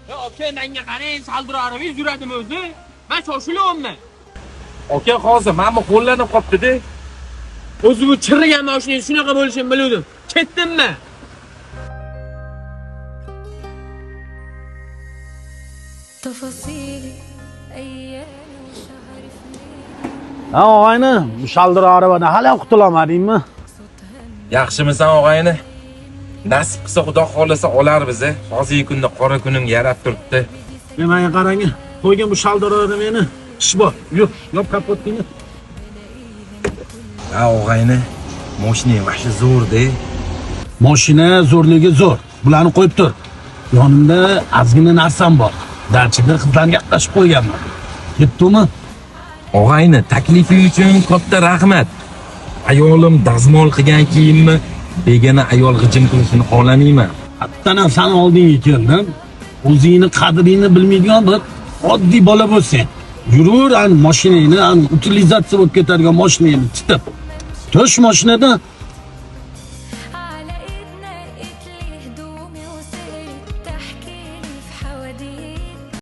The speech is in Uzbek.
Aka, menga qarang, saldiroringiz yuradimi o'zi? Men shoshilyapman. Aka, hozir mana qo'llanib qopti-da. O'zi bu chirigan mashinangiz shunaqa bo'lishini biluvdim. Ketdimmi? Ha og'ayni, bu shaldir arabadan hali qutulamadingmi? Yaxshimisan og'ayni? Nasib qilsa Xudo xolasa olarmiz. Hozirgi kunda qora kuning yarab turibdi. Menga qarang, qo'ygan bu shaldirlarni meni. Ish bor. Yo'q, yop kapotni. Ha og'ayni, mashina vashi zo'r-da. Mashina zo'rligi zo'r. Bularni qo'yib tur. Yonimda ozgina narsam bor. Darchida qizlarga gaplashib qo'yganman. Ketdimi? Og'ayni, taklifi uchun katta rahmat. Ayolim dazmol qilgan kiyimni begona ayol g'ijim qilishini xohlamayman. Hattanan san oldingga keldim. O'zingni qadringni bilmaydigan bir oddiy bola bo'lsang, yurur an mashinangni, an utilizatsiya bo'lib ketadigan mashinangni titib. To'sh mashinada